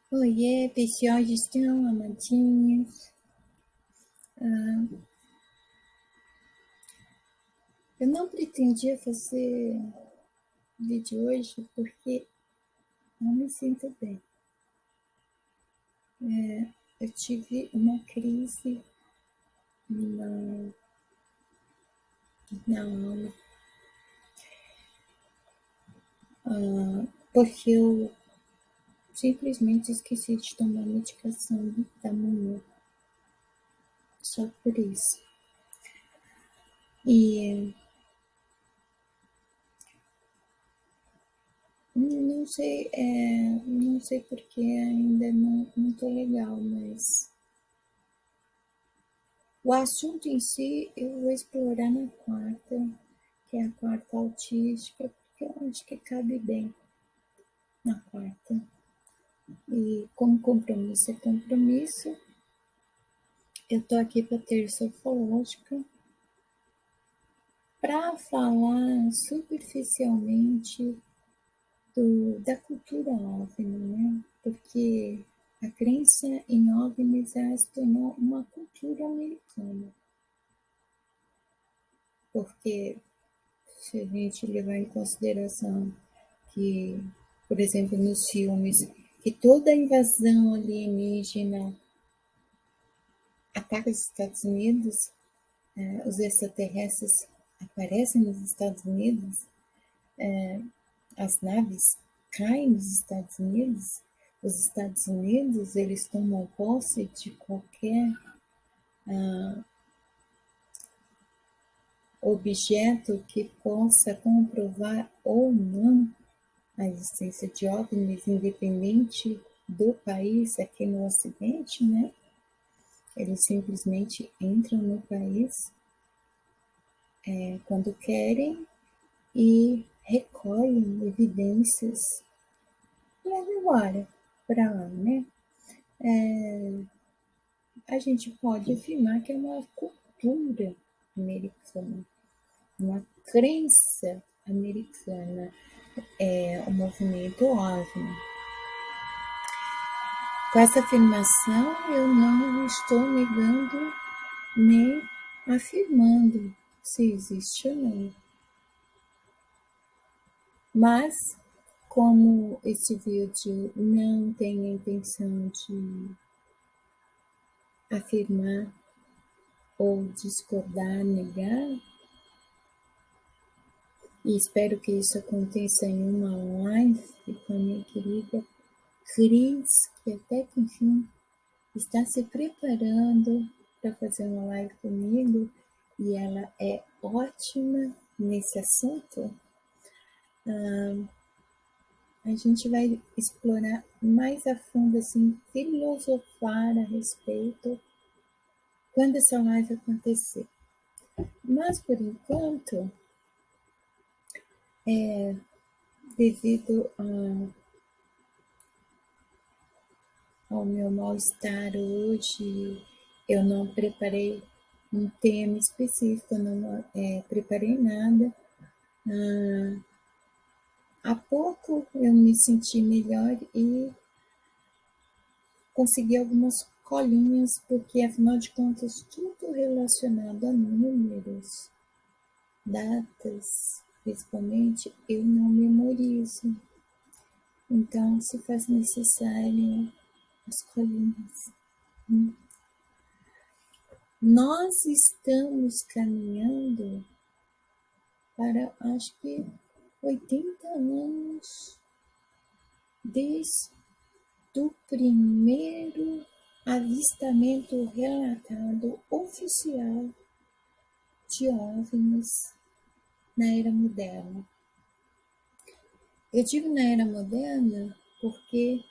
Oiê, pessoal, estão amadinhos. Eu não pretendia fazer vídeo hoje porque não me sinto bem. Eu tive uma crise na aula, porque eu simplesmente esqueci de tomar a medicação da manhã. Só por isso. E não sei porque ainda não tô legal, mas o assunto em si eu vou explorar na quarta, que é a quarta autística, porque eu acho que cabe bem na quarta. E como compromisso é compromisso, eu tô aqui para terça ufológica para falar superficialmente da cultura OVNI, né? Porque a crença em OVNIs se tornou uma cultura americana. Porque se a gente levar em consideração que, por exemplo, nos filmes, que toda invasão alienígena ataca os Estados Unidos, os extraterrestres aparecem nos Estados Unidos, as naves caem nos Estados Unidos, os Estados Unidos eles tomam posse de qualquer objeto que possa comprovar ou não a existência de OVNIs, independente do país aqui no Ocidente, né? Eles simplesmente entram no país quando querem e recolhem evidências e levam embora para lá, né? A gente pode afirmar que é uma cultura americana, uma crença americana, o movimento OVNI. Com essa afirmação, eu não estou negando nem afirmando se existe ou não. Mas, como esse vídeo não tem a intenção de afirmar ou discordar, negar, e espero que isso aconteça em uma live com a minha querida Cris, que até que enfim está se preparando para fazer uma live comigo, e ela é ótima nesse assunto. A gente vai explorar mais a fundo, assim, filosofar a respeito quando essa live acontecer. Mas, por enquanto, devido ao meu mal-estar hoje, eu não preparei um tema específico, eu não preparei nada. Há pouco eu me senti melhor e consegui algumas colinhas, porque afinal de contas, tudo relacionado a números, datas, principalmente, eu não memorizo. Então, se faz necessário as colinhas. Nós estamos caminhando para, acho que, 80 anos desde o primeiro avistamento relatado oficial de OVNIs na Era Moderna. Eu digo na Era Moderna porque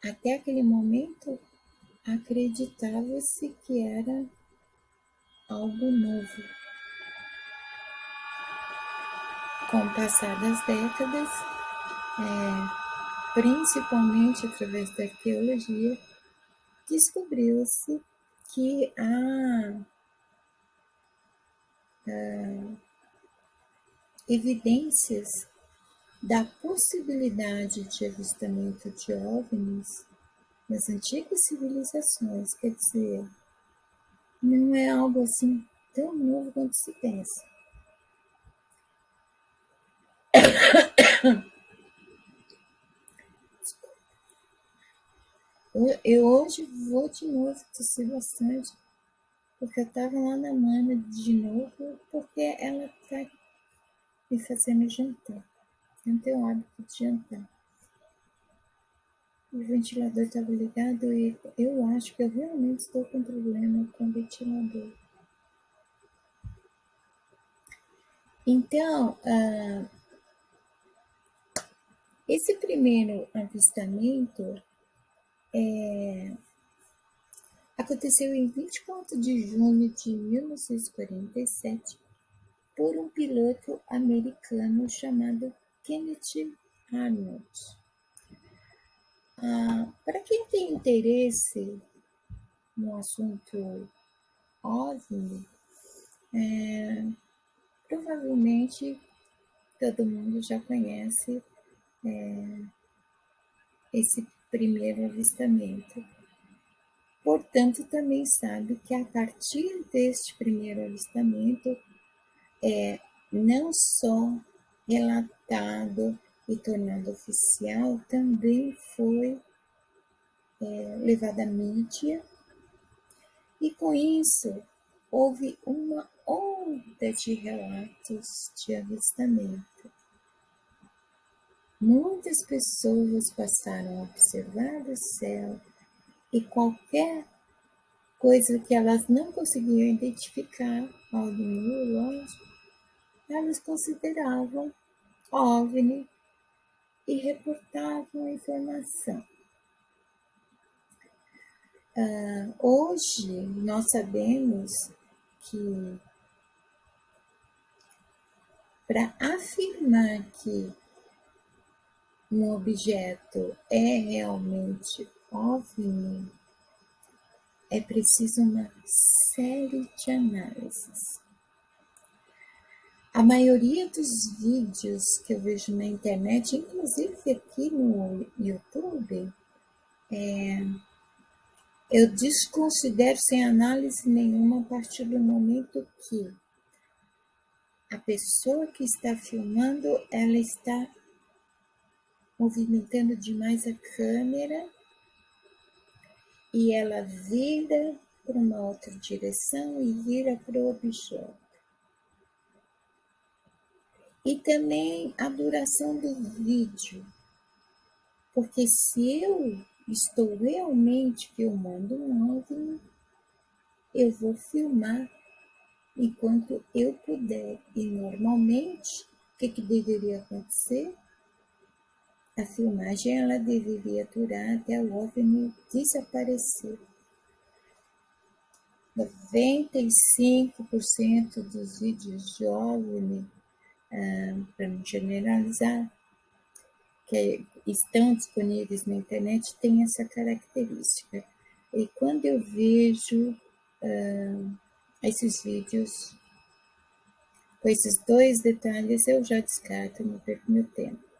até aquele momento acreditava-se que era algo novo. Com o passar das décadas, principalmente através da arqueologia, descobriu-se que há evidências da possibilidade de avistamento de OVNIs nas antigas civilizações. Quer dizer, não é algo assim tão novo quanto se pensa. Eu hoje vou de novo tossir bastante, porque eu estava lá na mana de novo, porque ela está me fazendo jantar. Eu não tenho hábito de jantar. O ventilador estava ligado e eu acho que eu realmente estou com problema com o ventilador. Então, esse primeiro avistamento aconteceu em 24 de junho de 1947 por um piloto americano chamado Kenneth Arnold. Para quem tem interesse no assunto OVNI, provavelmente todo mundo já conhece esse primeiro avistamento. Portanto, também sabe que a partir deste primeiro avistamento não só relatado e tornado oficial, também foi levado à mídia, e com isso houve uma onda de relatos de avistamento. Muitas pessoas passaram a observar o céu e qualquer coisa que elas não conseguiam identificar, algo meio longe, elas consideravam OVNI e reportavam a informação. Hoje, nós sabemos que para afirmar que um objeto é realmente OVNI, é preciso uma série de análises. A maioria dos vídeos que eu vejo na internet, inclusive aqui no YouTube, eu desconsidero sem análise nenhuma a partir do momento que a pessoa que está filmando, ela está movimentando demais a câmera e ela vira para uma outra direção e vira para o objeto. E também a duração do vídeo, porque se eu estou realmente filmando um OVNI, eu vou filmar enquanto eu puder. E normalmente, o que deveria acontecer? A filmagem ela deveria durar até o OVNI desaparecer. 95% dos vídeos de OVNI, para não generalizar, que estão disponíveis na internet, tem essa característica. E quando eu vejo esses vídeos com esses dois detalhes, eu já descarto, não perco meu tempo.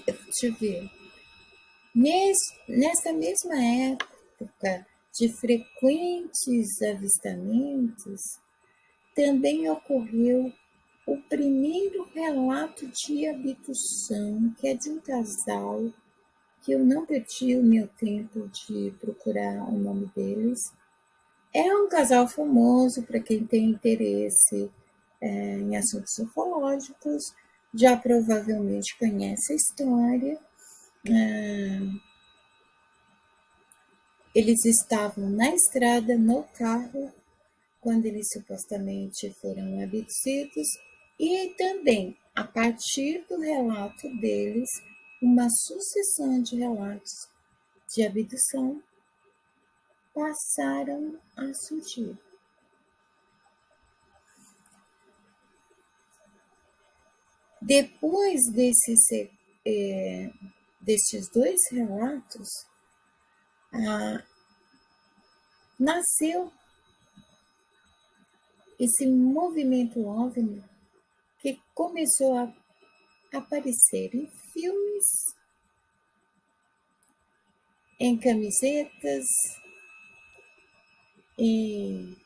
Deixa eu ver, nessa mesma época de frequentes avistamentos, também ocorreu o primeiro relato de abdução, que é de um casal, que eu não perdi o meu tempo de procurar o nome deles. É um casal famoso para quem tem interesse em assuntos ufológicos, já provavelmente conhece a história. Eles estavam na estrada, no carro, quando eles supostamente foram abduzidos, e também, a partir do relato deles, uma sucessão de relatos de abdução passaram a surgir. Depois desses dois relatos, nasceu esse movimento OVNI que começou a aparecer em filmes, em camisetas, em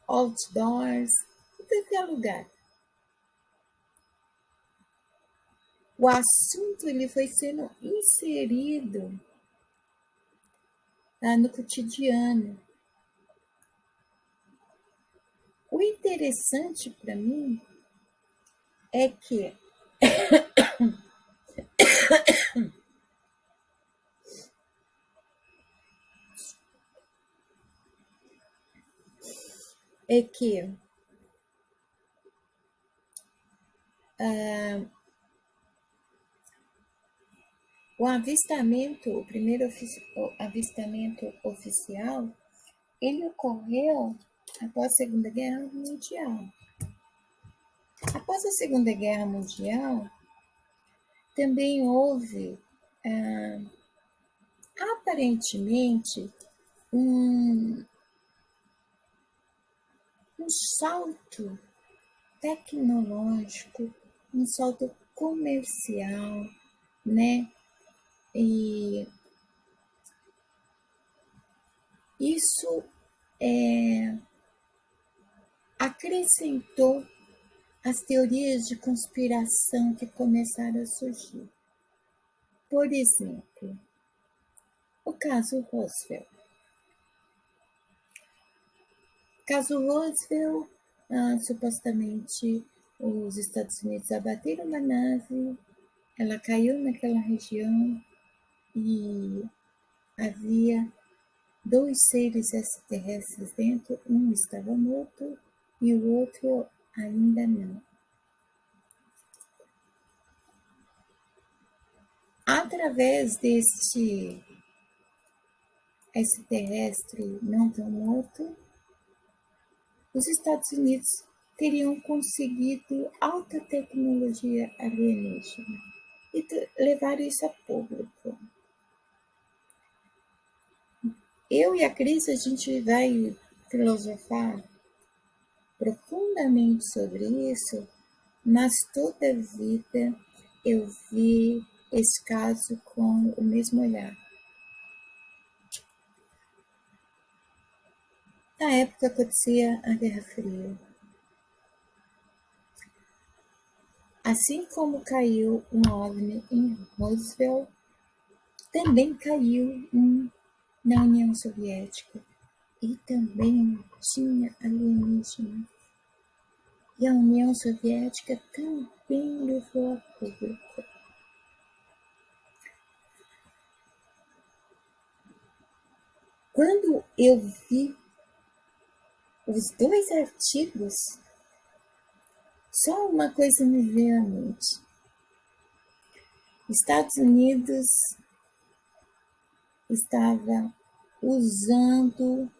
outdoors, em qualquer lugar. O assunto ele foi sendo inserido no cotidiano. O interessante para mim é que o primeiro avistamento oficial, ele ocorreu após a Segunda Guerra Mundial. Após a Segunda Guerra Mundial, também houve, aparentemente, um salto tecnológico, um salto comercial, né? E isso acrescentou as teorias de conspiração que começaram a surgir. Por exemplo, o caso Roswell. Caso Roswell, supostamente os Estados Unidos abateram uma nave, ela caiu naquela região e havia 2 seres extraterrestres dentro, um estava morto e o outro ainda não. Através deste extraterrestre não tão morto, os Estados Unidos teriam conseguido alta tecnologia alienígena e levar isso a público. Eu e a Cris, a gente vai filosofar profundamente sobre isso, mas toda a vida eu vi esse caso com o mesmo olhar. Na época acontecia a Guerra Fria. Assim como caiu um OVNI em Roswell, também caiu um na União Soviética e também tinha alienígena. E a União Soviética também levou a público. Quando eu vi os 2 artigos, só uma coisa me veio à mente. Estados Unidos estava usando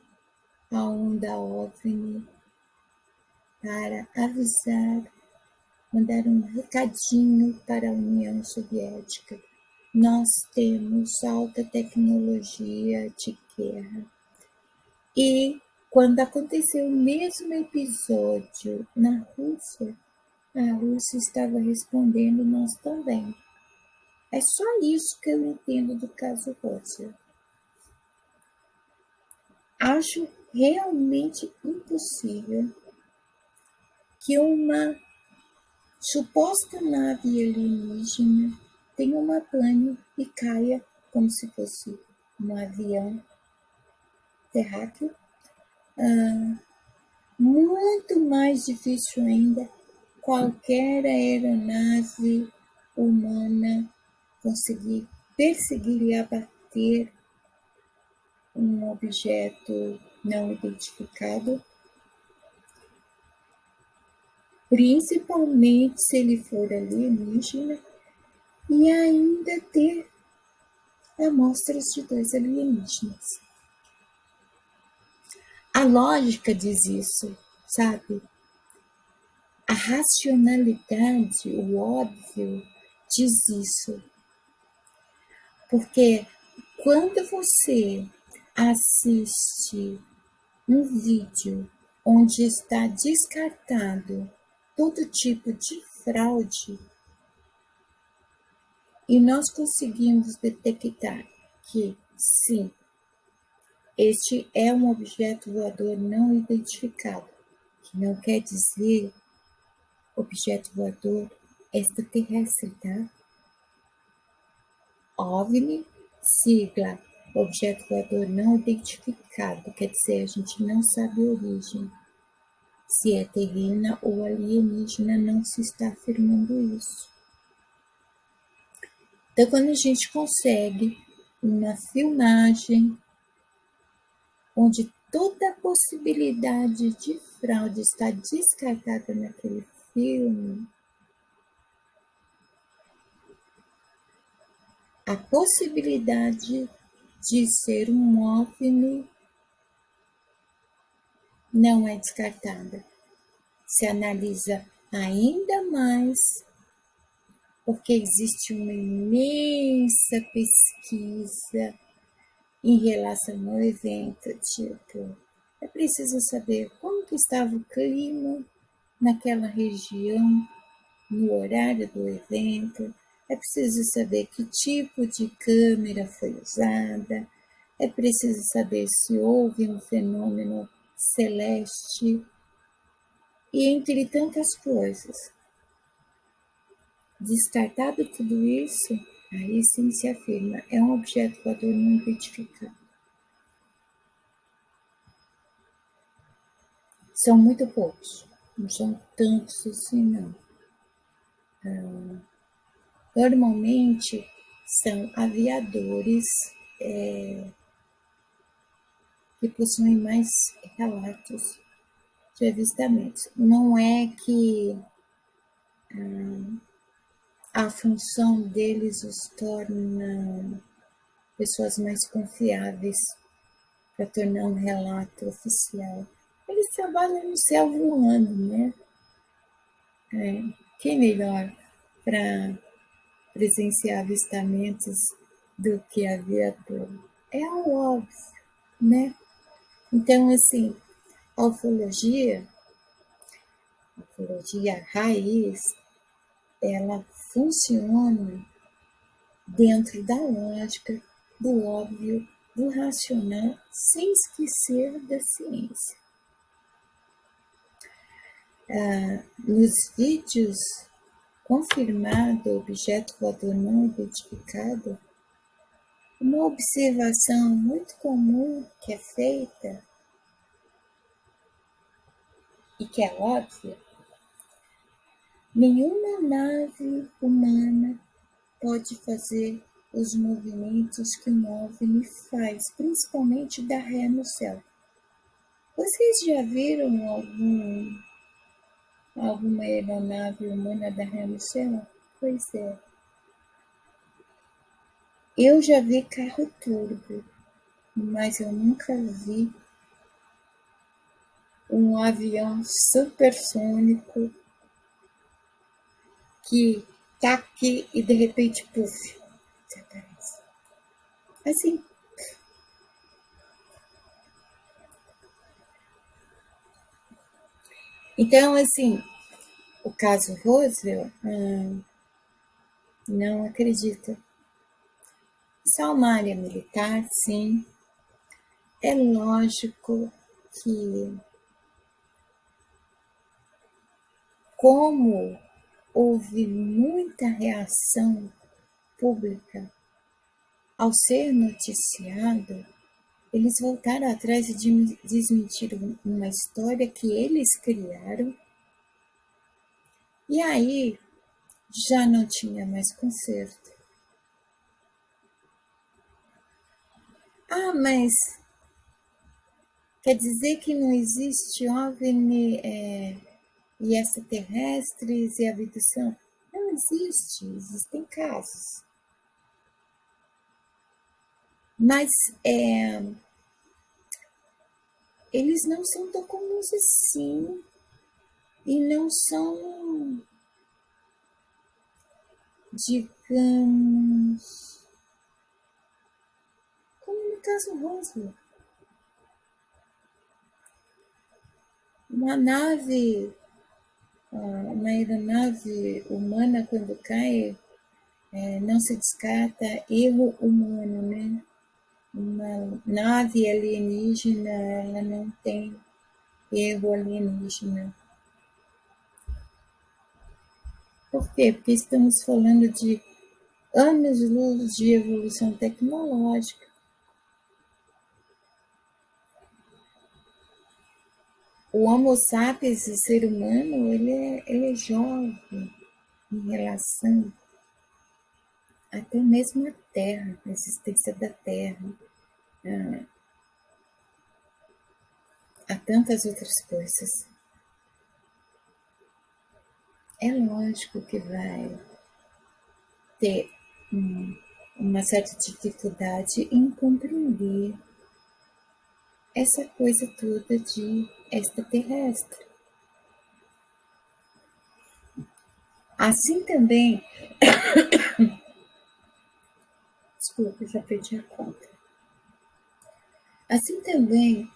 a onda OVNI para avisar, mandar um recadinho para a União Soviética. Nós temos alta tecnologia de guerra. E quando aconteceu o mesmo episódio na Rússia, a Rússia estava respondendo, nós também. É só isso que eu entendo do caso Rússia. Acho realmente impossível que uma suposta nave alienígena tenha uma pane e caia como se fosse um avião terráqueo. Muito mais difícil ainda qualquer aeronave humana conseguir perseguir e abater um objeto não identificado, principalmente se ele for alienígena, e ainda ter amostras de 2 alienígenas. A lógica diz isso, sabe? A racionalidade, o óbvio, diz isso. Porque quando você assiste um vídeo onde está descartado todo tipo de fraude, e nós conseguimos detectar que, sim, este é um objeto voador não identificado, que não quer dizer objeto voador extraterrestre, tá? OVNI, sigla objeto voador não identificado, quer dizer, a gente não sabe a origem. Se é terrena ou alienígena, não se está afirmando isso. Então, quando a gente consegue uma filmagem onde toda a possibilidade de fraude está descartada naquele filme, a possibilidade de ser um OVNI não é descartada. Se analisa ainda mais, porque existe uma imensa pesquisa em relação ao evento, tipo, é preciso saber como que estava o clima naquela região, no horário do evento, é preciso saber que tipo de câmera foi usada, é preciso saber se houve um fenômeno celeste, e entre tantas coisas. Descartado tudo isso, aí sim se afirma, é um objeto voador não identificado. São muito poucos, não são tantos assim não. Normalmente são aviadores que possuem mais relatos de avistamentos. Não é que a função deles os torna pessoas mais confiáveis para tornar um relato oficial. Eles trabalham no céu voando, né? Quem melhor para presenciar avistamentos do que aviador? É o óbvio, né? Então, assim, a ufologia raiz, ela funciona dentro da lógica, do óbvio, do racional, sem esquecer da ciência. Nos vídeos confirmado objeto voador não identificado, uma observação muito comum que é feita e que é óbvia, nenhuma nave humana pode fazer os movimentos que um OVNI faz, principalmente dar ré no céu. Vocês já viram alguma aeronave humana dar ré no céu? Pois é. Eu já vi carro turbo, mas eu nunca vi um avião supersônico que tá aqui e de repente, puf, desaparece. Assim. Então, assim, o caso Roswell, não acredito. Só uma área militar, sim. É lógico que, como houve muita reação pública ao ser noticiado, eles voltaram atrás e desmentiram uma história que eles criaram, e aí já não tinha mais conserto. Ah, mas quer dizer que não existe OVNI e extraterrestres e abdução? Não existe, existem casos. Mas eles não são tão comuns assim e não são, digamos, como no caso Roswell. Uma nave, uma aeronave humana, quando cai, não se descarta erro humano, né? Uma nave alienígena, ela não tem erro alienígena. Por quê? Porque estamos falando de anos-luz de evolução tecnológica. O Homo sapiens, o ser humano, ele é jovem em relação até mesmo à Terra, a existência da Terra, a tantas outras coisas. É lógico que vai ter uma certa dificuldade em compreender essa coisa toda de extraterrestre. Assim também, desculpa, já perdi a conta. Assim também,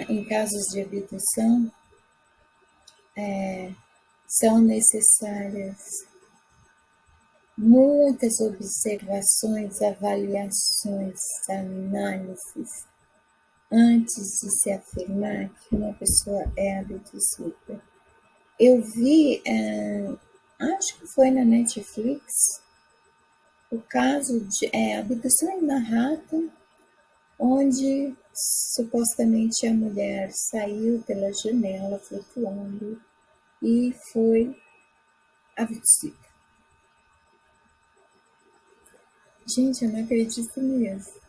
em casos de abdução, são necessárias muitas observações, avaliações, análises, antes de se afirmar que uma pessoa é abduzida. Eu vi, acho que foi na Netflix, o caso de abdução em Manhattan, onde supostamente a mulher saiu pela janela flutuando e foi abduzida. Gente, eu não acredito nisso.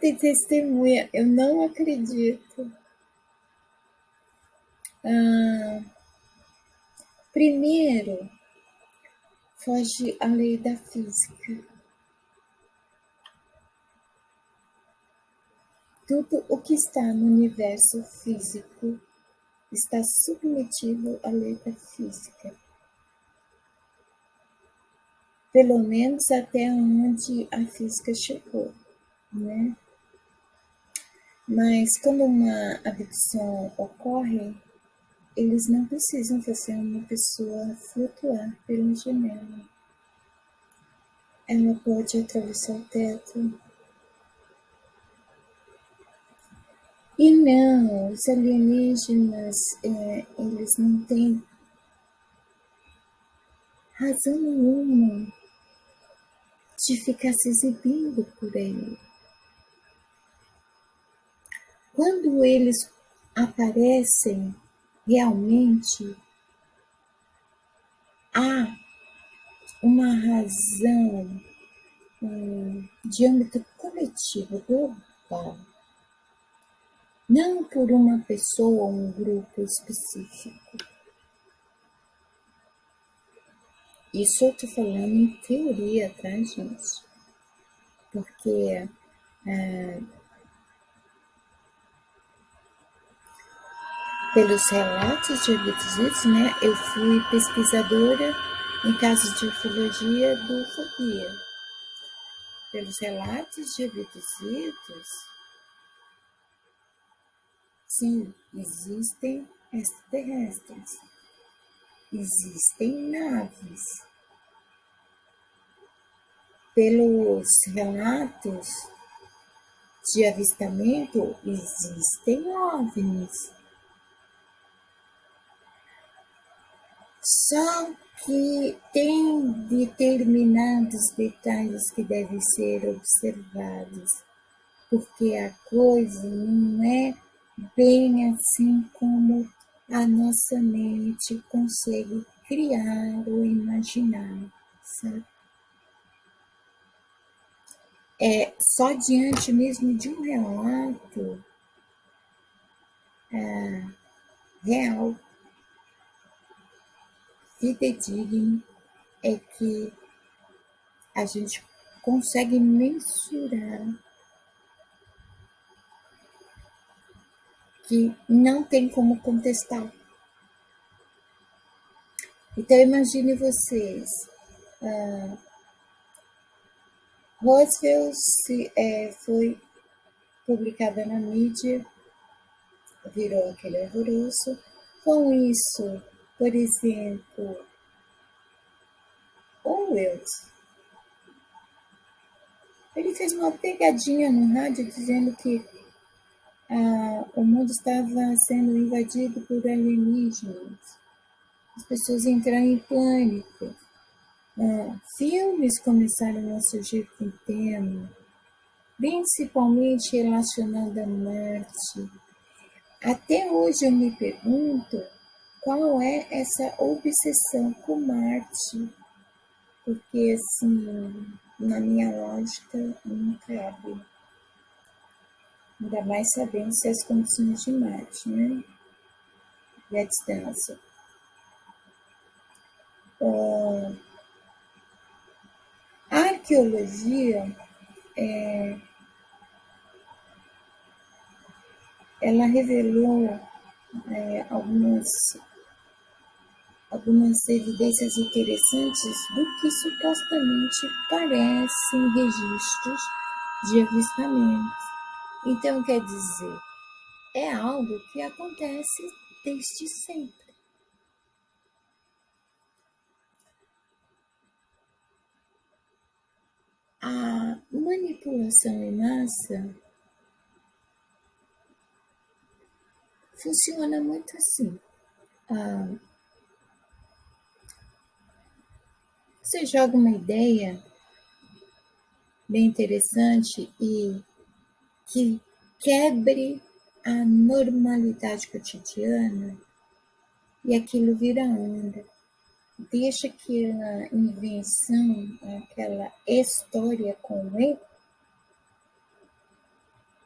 Tem testemunha, eu não acredito. Primeiro, foge à lei da física. Tudo o que está no universo físico está submetido à lei da física. Pelo menos até onde a física chegou, né? Mas quando uma abdução ocorre, eles não precisam fazer uma pessoa flutuar pela janela. Ela pode atravessar o teto. E não, os alienígenas, eles não têm razão nenhuma de ficar se exibindo por aí. Quando eles aparecem, realmente há uma razão de âmbito coletivo, global, não por uma pessoa ou um grupo específico. Isso eu estou falando em teoria, tá, gente? Porque pelos relatos de abduzidos, né, eu fui pesquisadora em casos de ufologia do Ufobia. Pelos relatos de abduzidos, sim, existem extraterrestres, existem naves. Pelos relatos de avistamento, existem OVNIs. Só que tem determinados detalhes que devem ser observados, porque a coisa não é bem assim como a nossa mente consegue criar ou imaginar, sabe? É só diante mesmo de um relato real, fidedigno, é que a gente consegue mensurar que não tem como contestar. Então imagine vocês, Roswell foi publicada na mídia virou aquele alvoroço. Com isso, por exemplo, o Wells, ele fez uma pegadinha no rádio dizendo que o mundo estava sendo invadido por alienígenas. As pessoas entraram em pânico. Filmes começaram a surgir com o tema, principalmente relacionado à Marte. Até hoje eu me pergunto qual é essa obsessão com Marte, porque assim, na minha lógica, não cabe. Ainda mais sabendo se as condições de Marte, né? E a distância. A arqueologia, ela revelou algumas evidências interessantes do que supostamente parecem registros de avistamentos. Então, quer dizer, é algo que acontece desde sempre. A manipulação em massa funciona muito assim. Você joga uma ideia bem interessante e que quebre a normalidade cotidiana e aquilo vira onda. Deixa aquela invenção, aquela história com E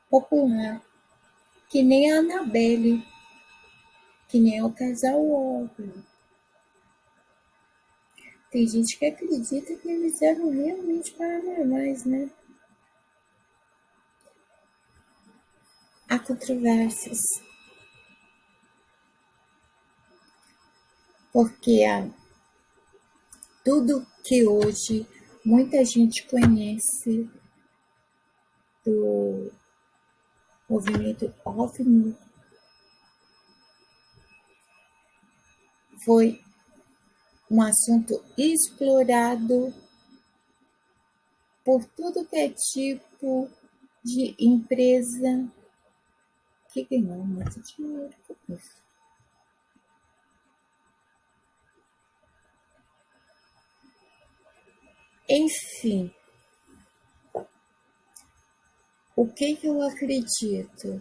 popular, que nem a Annabelle, que nem o casal Warren. Tem gente que acredita que eles eram realmente paranormais, né? Há controvérsias, porque tudo que hoje muita gente conhece do movimento OVNI foi um assunto explorado por tudo que é tipo de empresa que ganhou muito dinheiro com isso. Enfim, o que eu acredito?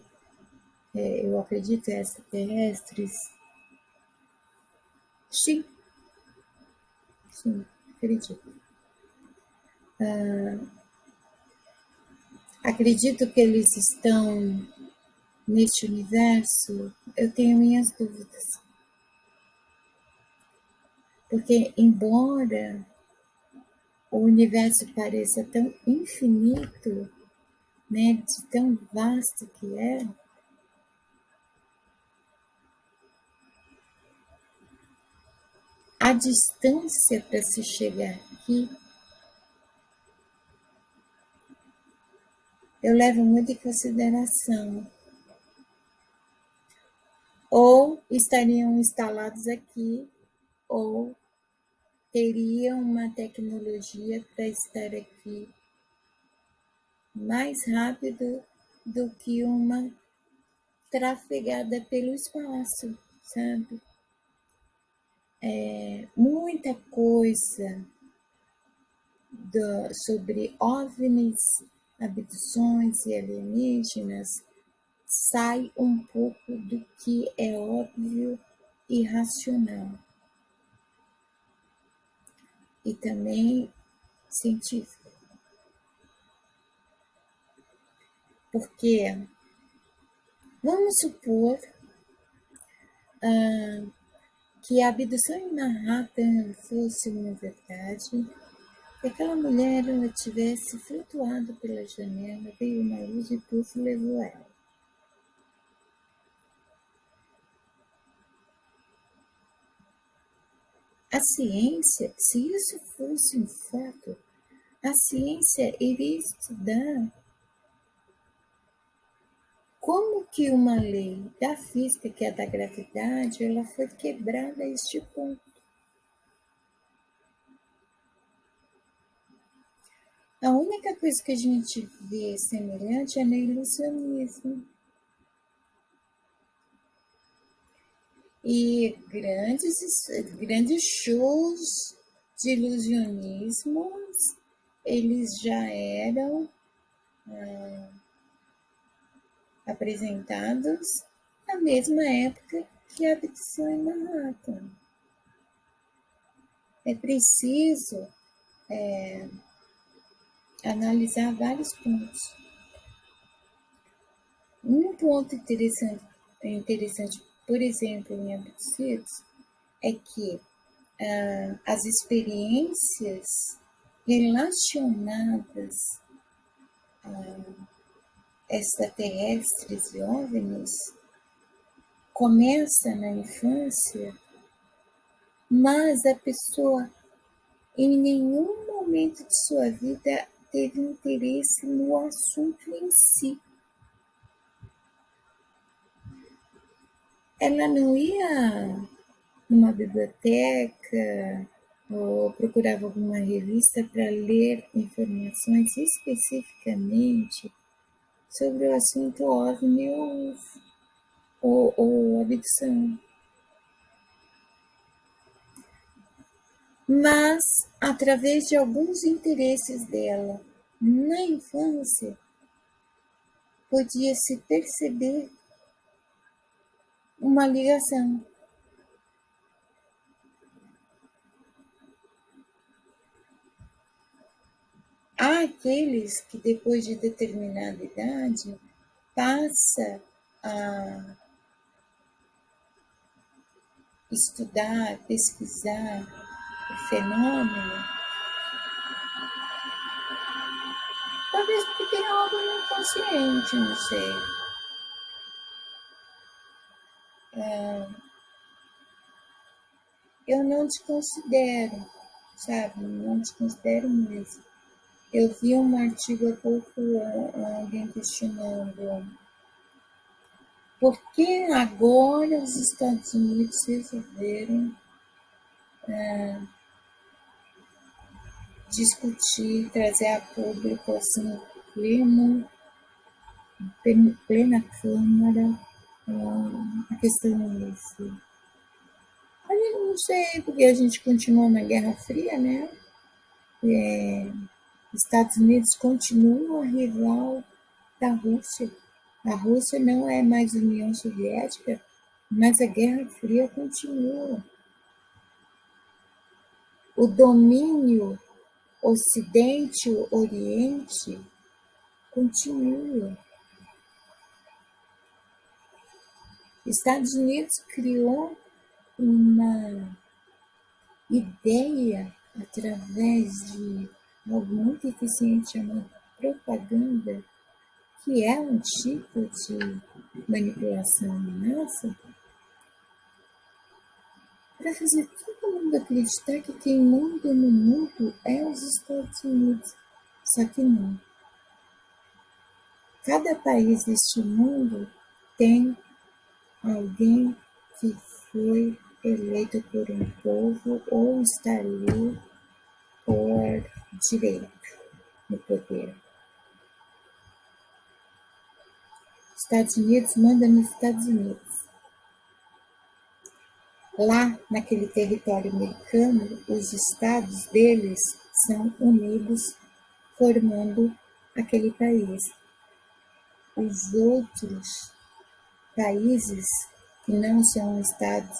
Eu acredito em extraterrestres? Sim, sim, acredito. Acredito que eles estão neste universo? Eu tenho minhas dúvidas. Porque, embora o universo pareça tão infinito, né, de tão vasto que é, a distância para se chegar aqui, eu levo muito em consideração. Ou estariam instalados aqui, ou teriam uma tecnologia para estar aqui mais rápido do que uma trafegada pelo espaço, sabe? Muita coisa sobre OVNIs, abduções e alienígenas sai um pouco do que é óbvio e racional. E também científico. Porque, vamos supor que a abdução em Manhattan fosse uma verdade, que aquela mulher ela tivesse flutuado pela janela, veio uma luz e pulso levou ela. A ciência, se isso fosse um fato, a ciência iria estudar como que uma lei da física, que é a da gravidade, ela foi quebrada a este ponto. A única coisa que a gente vê semelhante é no ilusionismo. E grandes shows de ilusionismos, eles já eram apresentados na mesma época que a abdução em Manhattan. É preciso analisar vários pontos. Um ponto interessante, por exemplo, em abducidos, é que as experiências relacionadas a extraterrestres e OVNIs começa na infância, mas a pessoa em nenhum momento de sua vida teve interesse no assunto em si. Ela não ia numa biblioteca ou procurava alguma revista para ler informações especificamente sobre o assunto OVNI ou abdução. Mas, através de alguns interesses dela na infância, podia-se perceber uma ligação. Há aqueles que, depois de determinada idade, passa a estudar, pesquisar o fenômeno, talvez porque tem algo no inconsciente, não sei. Eu não desconsidero, sabe? Não desconsidero mesmo. Eu vi um artigo há pouco, alguém questionando por que agora os Estados Unidos resolveram discutir, trazer a público, assim, plena Câmara, a questão disso. Eu não sei, porque a gente continuou na Guerra Fria, né? Estados Unidos continua rival da Rússia. A Rússia não é mais União Soviética, mas a Guerra Fria continua. O domínio Ocidente-Oriente continua. Estados Unidos criou uma ideia através de algo muito eficiente chamado propaganda, que é um tipo de manipulação em massa, para fazer todo mundo acreditar que quem manda no mundo é os Estados Unidos. Só que não. Cada país deste mundo tem alguém que foi eleito por um povo ou está ali por direito no poder. Estados Unidos manda nos Estados Unidos. Lá, naquele território americano, os estados deles são unidos, formando aquele país. Os outros países que não são estados,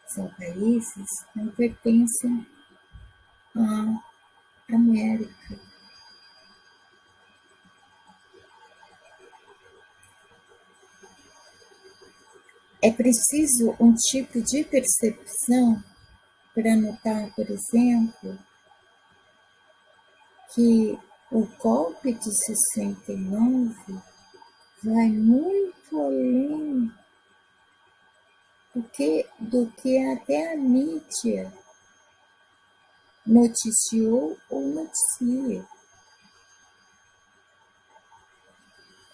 são países, não pertencem à América. É preciso um tipo de percepção para notar, por exemplo, que o golpe de 69 vai muito além do que até a mídia noticiou ou noticia.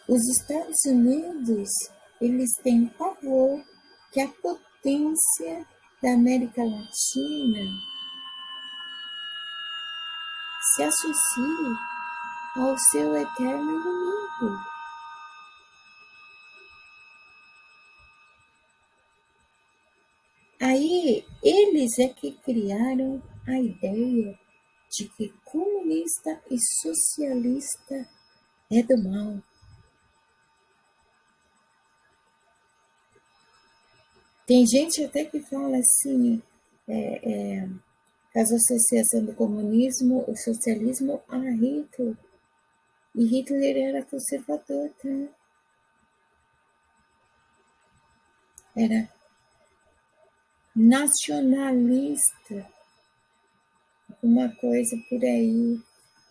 Os Estados Unidos, eles têm pavor que a potência da América Latina se associe ao seu eterno inimigo. Aí, eles é que criaram a ideia de que comunista e socialista é do mal. Tem gente até que fala assim, faz associação do comunismo, o socialismo a Hitler. E Hitler era conservador, tá? Era nacionalista, uma coisa por aí.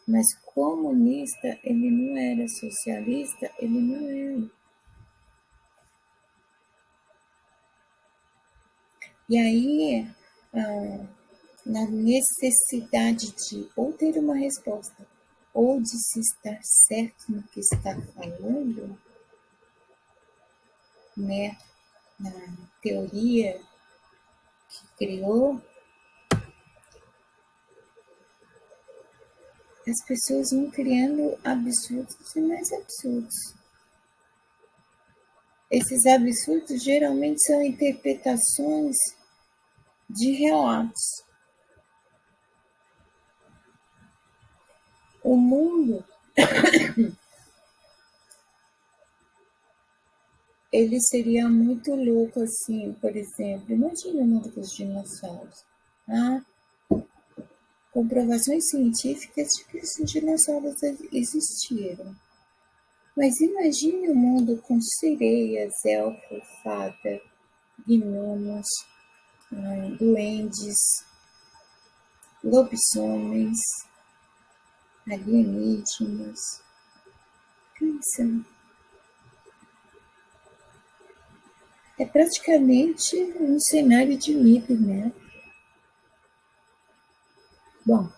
Mas comunista, ele não era, socialista, ele não era. E aí, na necessidade de ou ter uma resposta, ou de se estar certo no que está falando, né, na teoria que criou, as pessoas vão criando absurdos e mais absurdos. Esses absurdos geralmente são interpretações de relatos. O mundo, ele seria muito louco assim, por exemplo, imagine o mundo dos dinossauros. Comprovações científicas de que os dinossauros existiram. Mas imagine um mundo com sereias, elfos, fada, gnomos, duendes, lobisomens, alienígenas. Pensa. É praticamente um cenário de mito, né? Bom,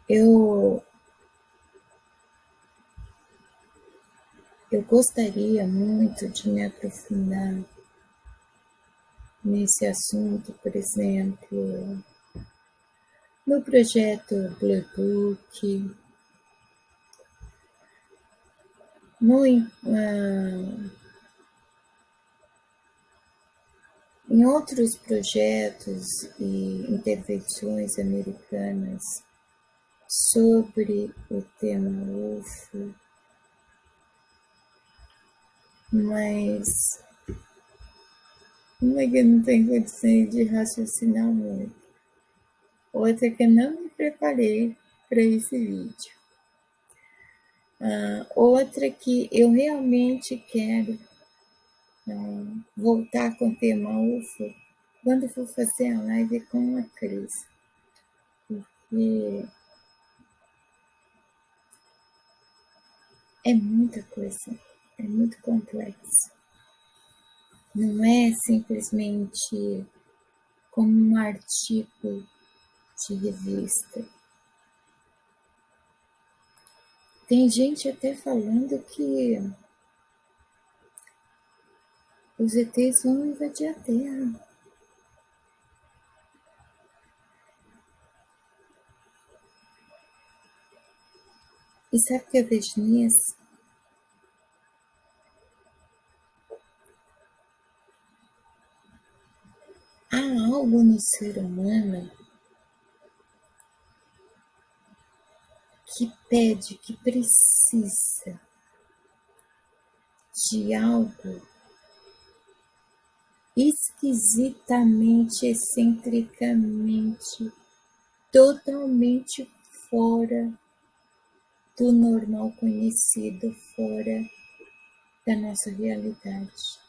eu gostaria muito de me aprofundar nesse assunto, por exemplo, no projeto Blue Book, em outros projetos e intervenções americanas sobre o tema UFO, mas uma que eu não tenho condições de raciocinar muito. Outra que eu não me preparei para esse vídeo. Outra que eu realmente quero voltar com o tema UFO quando for fazer a live com a Cris. Porque é muita coisa, é muito complexo. Não é simplesmente como um artigo de revista. Tem gente até falando que os ETs vão invadir a Terra. E sabe o que eu vejo nisso? Há algo no ser humano que pede, que precisa de algo esquisitamente, excentricamente, totalmente fora do normal conhecido, fora da nossa realidade.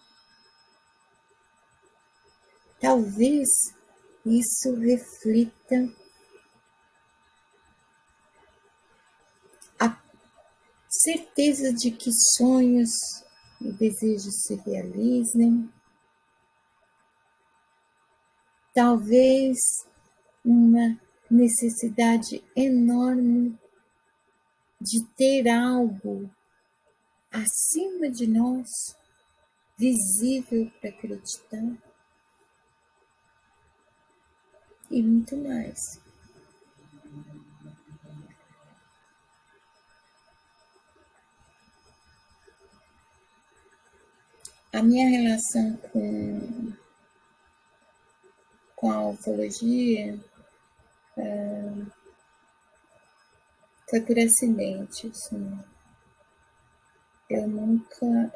Talvez isso reflita a certeza de que sonhos e desejos se realizem. Talvez uma necessidade enorme de ter algo acima de nós, visível para acreditar, e muito mais. A minha relação com a ufologia foi por acidente, assim. Eu nunca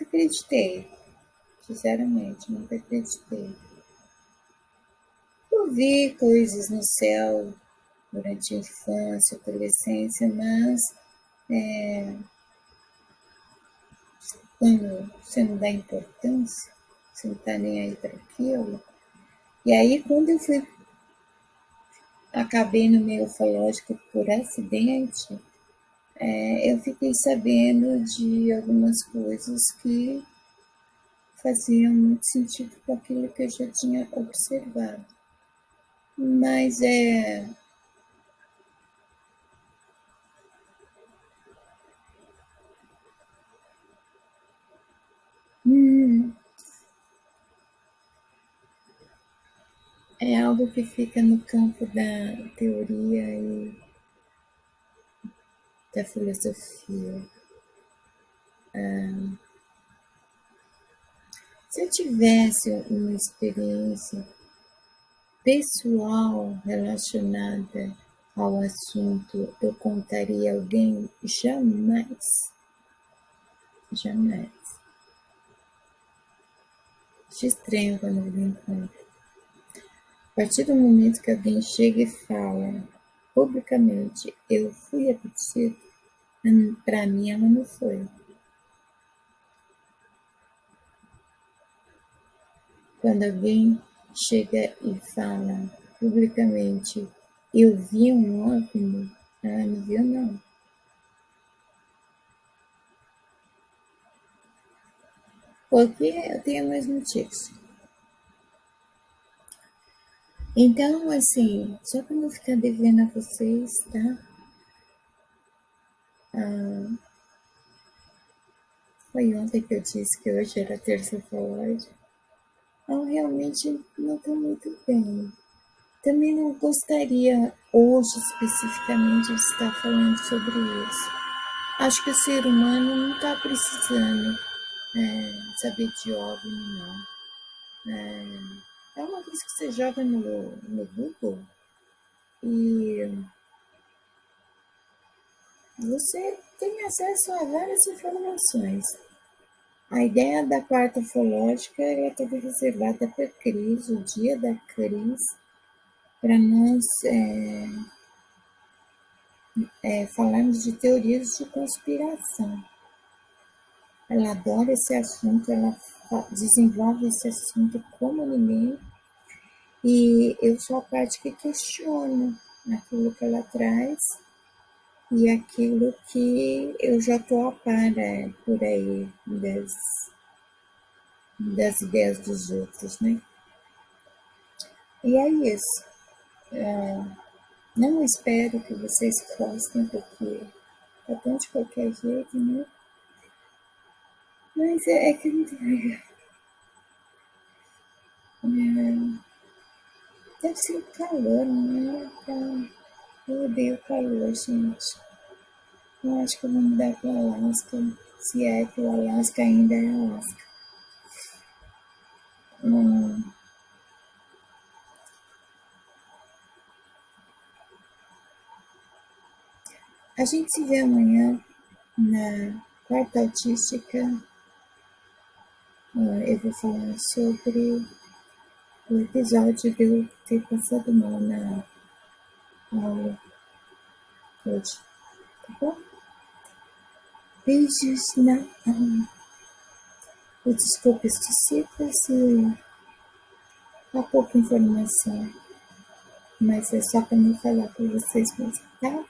acreditei, sinceramente, nunca acreditei. Eu vi coisas no céu durante a infância, adolescência, mas quando você não dá importância, você não está nem aí para aquilo. E aí, quando eu acabei no meio ufológico por acidente, eu fiquei sabendo de algumas coisas que faziam muito sentido com aquilo que eu já tinha observado. Mas é algo que fica no campo da teoria e da filosofia. Se eu tivesse uma experiência pessoal relacionada ao assunto, eu contaria a alguém? Jamais. Jamais. Acho estranho quando alguém conta. A partir do momento que alguém chega e fala publicamente, eu fui abduzido, para mim ela não foi. Quando alguém chega e fala publicamente, eu vi um OVNI, ela não viu não. Porque eu tenho mais motivos. Então, assim, só para não ficar devendo a vocês, tá? Foi ontem que eu disse que hoje era terça ufológica. Eu realmente não estou muito bem. Também não gostaria hoje especificamente de estar falando sobre isso. Acho que o ser humano não está precisando saber de OVNI, não. É uma vez que você joga no Google e você tem acesso a várias informações. A ideia da quarta ufológica estava reservada para a Cris, o dia da Cris, para nós falarmos de teorias de conspiração. Ela adora esse assunto, ela desenvolve esse assunto como ninguém, e eu sou a parte que questiona aquilo que ela traz e aquilo que eu já estou a par por aí das ideias dos outros, né? E é isso. Não espero que vocês gostem, porque tá tão de qualquer jeito, né? Mas é que não tem. Deve ser o calor, né? Eu odeio calor, gente. Eu acho que eu vou mudar para o Alasca, se é que o Alasca ainda é Alasca. A gente se vê amanhã na quarta autística. Eu vou falar sobre o episódio de eu ter passado mal na aula hoje, tá bom? Beijos na alma. Desculpe os discípulos e há pouca informação, mas é só para me falar para vocês mesmo, tá?